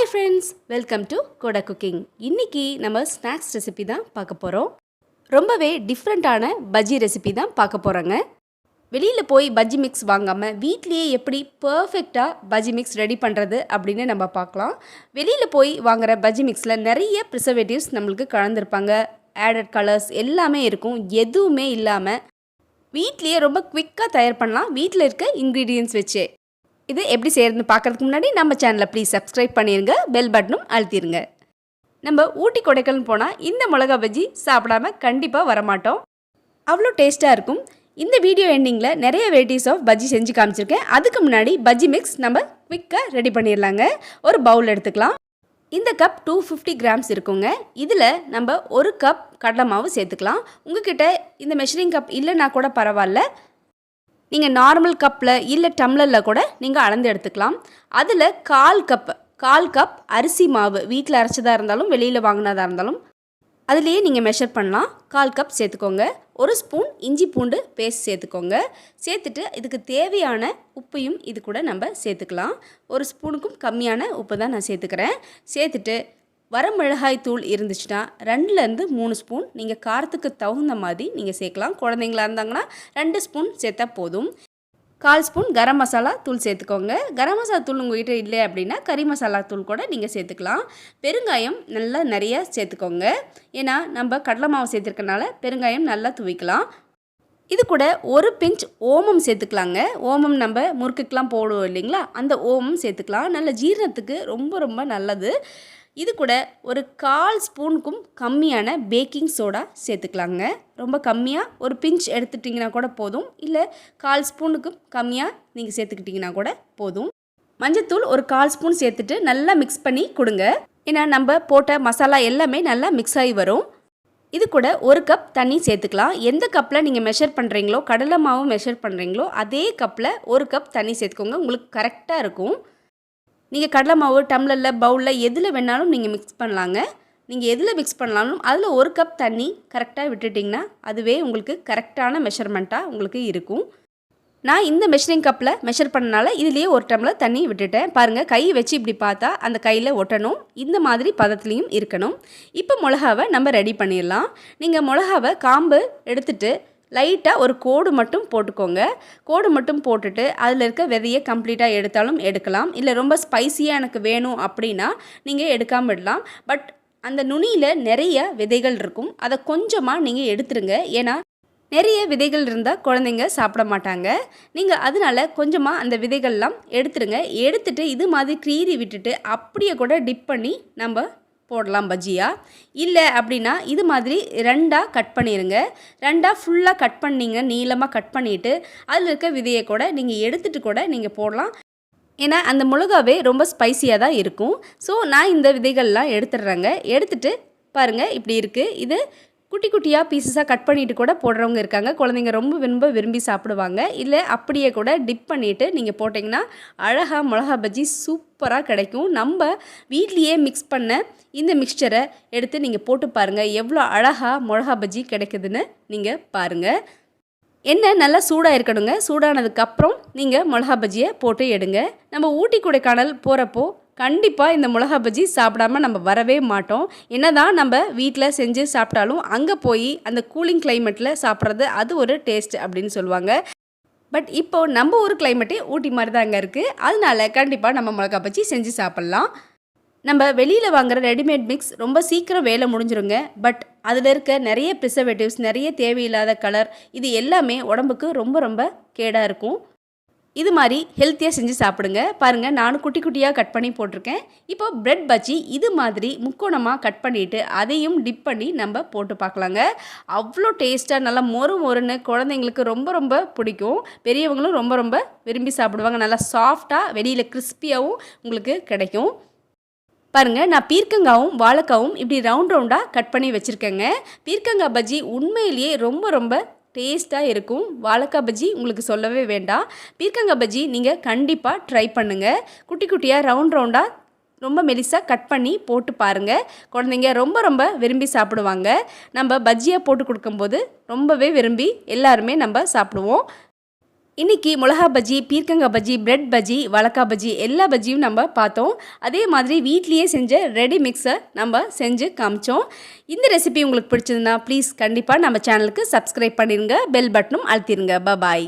Hi friends, welcome to Kodak cooking. இன்றைக்கி நம்ம snacks recipe தான் பார்க்க போகிறோம். ரொம்பவே டிஃப்ரெண்ட்டான பஜ்ஜி ரெசிபி தான் பார்க்க போகிறோங்க. வெளியில் போய் பஜ்ஜி மிக்ஸ் வாங்காமல் வீட்லேயே எப்படி பர்ஃபெக்டாக பஜ்ஜி மிக்ஸ் ரெடி பண்ணுறது அப்படின்னு நம்ம பார்க்கலாம். வெளியில் போய் வாங்குகிற பஜ்ஜி மிக்ஸில் நிறைய ப்ரிசர்வேட்டிவ்ஸ் நம்மளுக்கு கலந்துருப்பாங்க. ஆடட் கலர்ஸ் எல்லாமே இருக்கும். எதுவுமே இல்லாமல் வீட்லேயே ரொம்ப குவிக்காக தயார் பண்ணலாம் வீட்டில் இருக்க இன்க்ரீடியன்ட்ஸ் வச்சு. இது எப்படி செய்கிறதுன்னு பார்க்குறதுக்கு முன்னாடி நம்ம சேனலை ப்ளீஸ் சப்ஸ்கிரைப் பண்ணிடுங்க, பெல் பட்டனும் அழுத்திடுங்க. நம்ம ஊட்டி கொடைக்கானல் போனால் இந்த மிளகா பஜ்ஜி சாப்பிடாம கண்டிப்பாக வரமாட்டோம். அவ்வளோ டேஸ்ட்டாக இருக்கும். இந்த வீடியோ எண்டிங்கில் நிறைய வெரைட்டிஸ் ஆஃப் பஜ்ஜி செஞ்சு காமிச்சிருக்கேன். அதுக்கு முன்னாடி பஜ்ஜி மிக்ஸ் நம்ம குவிக்காக ரெடி பண்ணிடலாங்க. ஒரு பவுல் எடுத்துக்கலாம். இந்த கப் 250 கிராம்ஸ் இருக்குங்க. இதில் நம்ம ஒரு கப் கடலை மாவு சேர்த்துக்கலாம். உங்ககிட்ட இந்த மெஷரிங் கப் இல்லைன்னா கூட பரவாயில்ல, நீங்கள் நார்மல் கப்பில் இல்லை டம்ளரில் கூட நீங்கள் அளந்து எடுத்துக்கலாம். அதில் கால் கப் அரிசி மாவு வீட்டில் அரைச்சதாக இருந்தாலும் வெளியில் வாங்கினதாக இருந்தாலும் அதுலேயே நீங்கள் மெஷர் பண்ணலாம். 1/4 கப் சேர்த்துக்கோங்க. 1 ஸ்பூன் இஞ்சி பூண்டு பேஸ்ட் சேர்த்துக்கோங்க. சேர்த்துட்டு இதுக்கு தேவையான உப்பையும் இது கூட நம்ம சேர்த்துக்கலாம். 1 ஸ்பூனுக்கும் கம்மியான உப்பு தான் நான் சேர்த்துக்கிறேன். சேர்த்துட்டு வரமிளகாய் தூள் இருந்துச்சுன்னா 2லேருந்து 3 ஸ்பூன் நீங்கள் காரத்துக்கு தகுந்த மாதிரி நீங்கள் சேர்க்கலாம். குழந்தைங்களா இருந்தாங்கன்னா 2 ஸ்பூன் சேர்த்தா போதும். 1/4 ஸ்பூன் கரம் மசாலா தூள் சேர்த்துக்கோங்க. கரம் மசாலா தூள் உங்கள்கிட்ட இல்லை அப்படின்னா கறி மசாலா தூள் கூட நீங்கள் சேர்த்துக்கலாம். பெருங்காயம் நல்லா நிறையா சேர்த்துக்கோங்க. ஏன்னா நம்ம கடலை மாவு சேர்த்துருக்கனால பெருங்காயம் நல்லா துவைக்கலாம். இது கூட ஒரு பிஞ்ச் ஓமம் சேர்த்துக்கலாங்க. ஓமம் நம்ம முறுக்குக்கெலாம் போடுவோம் இல்லைங்களா, அந்த ஓமம் சேர்த்துக்கலாம். நல்ல ஜீரணத்துக்கு ரொம்ப ரொம்ப நல்லது. இது கூட ஒரு 1/4 ஸ்பூனுக்கும் கம்மியான பேக்கிங் சோடா சேர்த்துக்கலாங்க. ரொம்ப கம்மியாக ஒரு பிஞ்ச் எடுத்துட்டிங்கன்னா கூட போதும், இல்லை 1/4 ஸ்பூனுக்கும் கம்மியாக நீங்கள் சேர்த்துக்கிட்டிங்கன்னா கூட போதும். மஞ்சத்தூள் ஒரு 1/4 ஸ்பூன் சேர்த்துட்டு நல்லா மிக்ஸ் பண்ணி கொடுங்க. ஏன்னா நம்ம போட்ட மசாலா எல்லாமே நல்லா மிக்ஸ் ஆகி வரும். இது கூட 1 கப் தண்ணி சேர்த்துக்கலாம். எந்த கப்பில் நீங்கள் மெஷர் பண்ணுறீங்களோ, கடலை மாவு மெஷர் பண்ணுறீங்களோ அதே கப்பில் 1 கப் தண்ணி சேர்த்துக்கோங்க. உங்களுக்கு கரெக்டாக இருக்கும். நீங்கள் கடலை மாவு டம்ளரில் பவுலில் எதில் வேணாலும் நீங்கள் மிக்ஸ் பண்ணலாங்க. நீங்கள் எதில் மிக்ஸ் பண்ணாலும் அதில் 1 கப் தண்ணி கரெக்டாக விட்டுட்டிங்கன்னா அதுவே உங்களுக்கு கரெக்டான மெஷர்மெண்ட்டாக உங்களுக்கு இருக்கும். நான் இந்த மெஷரிங் கப்பில் மெஷர் பண்ணனால இதுலேயே 1 டம்ளர் தண்ணி விட்டுட்டேன். பாருங்கள், கை வச்சு இப்படி பார்த்தா அந்த கையில் ஒட்டணும். இந்த மாதிரி பதத்துலேயும் இருக்கணும். இப்போ மிளகாவை நம்ம ரெடி பண்ணிடலாம். நீங்கள் மிளகாவை காம்பு எடுத்துட்டு லைட்டாக ஒரு கோடு மட்டும் போட்டுக்கோங்க. கோடு மட்டும் போட்டுட்டு அதில் இருக்க விதையை கம்ப்ளீட்டாக எடுத்தாலும் எடுக்கலாம். இல்லை ரொம்ப ஸ்பைஸியாக எனக்கு வேணும் அப்படின்னா நீங்கள் எடுக்காமல் விடலாம். பட் அந்த நுனியில் நிறைய விதைகள் இருக்கும், அதை கொஞ்சமாக நீங்கள் எடுத்துருங்க. ஏன்னா நிறைய விதைகள் இருந்தால் குழந்தைங்க சாப்பிட மாட்டாங்க. நீங்கள் அதனால் கொஞ்சமாக அந்த விதைகள்லாம் எடுத்துருங்க. எடுத்துகிட்டு இது மாதிரி கீறி விட்டுட்டு அப்படியே கூட டிப் பண்ணி நம்ம போடலாம் பஜ்ஜியா. இல்லை அப்படின்னா இது மாதிரி 2ஆக கட் பண்ணிடுங்க. 2ஆக ஃபுல்லாக கட் பண்ணிங்க, நீளமாக கட் பண்ணிவிட்டு அதில் இருக்க விதையை கூட நீங்கள் எடுத்துகிட்டு கூட நீங்கள் போடலாம். ஏன்னா அந்த மிளகாவே ரொம்ப ஸ்பைஸியாக தான் இருக்கும். ஸோ நான் இந்த விதைகள்லாம் எடுத்துடுறேங்க. எடுத்துகிட்டு பாருங்கள், இப்படி இருக்குது. இது குட்டி குட்டியாக பீசஸாக கட் பண்ணிவிட்டு கூட போடுறவங்க இருக்காங்க. குழந்தைங்க ரொம்ப விரும்பி சாப்பிடுவாங்க. இல்லை அப்படியே கூட டிப் பண்ணிவிட்டு நீங்கள் போட்டிங்கன்னா அழகாக மிளகா பஜ்ஜி சூப்பராக கிடைக்கும். நம்ம வீட்லேயே மிக்ஸ் பண்ண இந்த மிக்சரை எடுத்து நீங்கள் போட்டு பாருங்கள், எவ்வளோ அழகாக மிளகா பஜ்ஜி கிடைக்குதுன்னு நீங்கள் பாருங்கள். எண்ணெய் நல்லா சூடாக இருக்கணுங்க. சூடானதுக்கப்புறம் நீங்கள் மிளகா பஜ்ஜியை போட்டு எடுங்க. நம்ம ஊட்டி கொடைக்கானல் போகிறப்போ கண்டிப்பாக இந்த மிளகா பஜ்ஜி சாப்பிடாமல் நம்ம வரவே மாட்டோம். என்ன தான் நம்ம வீட்டில் செஞ்சு சாப்பிட்டாலும் அங்கே போய் அந்த கூலிங் கிளைமேட்டில் சாப்பிட்றது அது ஒரு டேஸ்ட் அப்படின்னு சொல்லுவாங்க. பட் இப்போது நம்ம ஊர் கிளைமேட்டே ஊட்டி மாதிரி தான் அங்கே இருக்குது. அதனால கண்டிப்பாக நம்ம மிளகா பஜ்ஜி செஞ்சு சாப்பிட்லாம். நம்ம வெளியில் வாங்குகிற ரெடிமேட் மிக்ஸ் ரொம்ப சீக்கிரம் வேலை முடிஞ்சிருங்க. பட் அதில் இருக்க நிறைய ப்ரிசர்வேட்டிவ்ஸ், நிறைய தேவையில்லாத கலர், இது எல்லாமே உடம்புக்கு ரொம்ப கேடாக இருக்கும். இது மாதிரி ஹெல்த்தியாக செஞ்சு சாப்பிடுங்க. பாருங்கள், நானும் குட்டி குட்டியாக கட் பண்ணி போட்டிருக்கேன். இப்போ பிரெட் பஜ்ஜி இது மாதிரி முக்கோணமாக கட் பண்ணிவிட்டு அதையும் டிப் பண்ணி நம்ம போட்டு பார்க்கலாங்க. அவ்வளோ டேஸ்ட்டாக நல்லா மொறுன்னு குழந்தைங்களுக்கு ரொம்ப பிடிக்கும். பெரியவங்களும் ரொம்ப விரும்பி சாப்பிடுவாங்க. நல்லா சாஃப்டாக வெளியில் கிறிஸ்பியாகவும் உங்களுக்கு கிடைக்கும். பாருங்கள், நான் பீர்க்கங்காவும் வாழைக்காவும் இப்படி ரவுண்டாக கட் பண்ணி வச்சுருக்கேங்க. பீர்க்கங்காய் பஜ்ஜி உண்மையிலேயே ரொம்ப டேஸ்ட்டாக இருக்கும். வாழைக்காய் பஜ்ஜி உங்களுக்கு சொல்லவே வேண்டாம். பீர்க்கங்காய் பஜ்ஜி நீங்கள் கண்டிப்பாக ட்ரை பண்ணுங்கள். குட்டி குட்டியாக ரவுண்டாக ரொம்ப மெலிசாக கட் பண்ணி போட்டு பாருங்கள். குழந்தைங்க ரொம்ப விரும்பி சாப்பிடுவாங்க. நம்ம பஜ்ஜியாக போட்டு கொடுக்கும்போது ரொம்பவே விரும்பி எல்லாருமே நம்ம சாப்பிடுவோம். இன்றைக்கி மிளகா பஜ்ஜி, பீர்க்கங்காய் பஜ்ஜி, பிரெட் பஜ்ஜி, வாழைக்காய் பஜ்ஜி எல்லா பஜ்ஜியும் நம்ம பார்த்தோம். அதே மாதிரி வீட்லேயே செஞ்ச ரெடி மிக்ஸை நம்ம செஞ்சு காமிச்சோம். இந்த ரெசிபி உங்களுக்கு பிடிச்சதுன்னா ப்ளீஸ் கண்டிப்பாக நம்ம சேனலுக்கு சப்ஸ்கிரைப் பண்ணிடுங்க, பெல் பட்டனும் அழுத்திடுங்க. பாய்.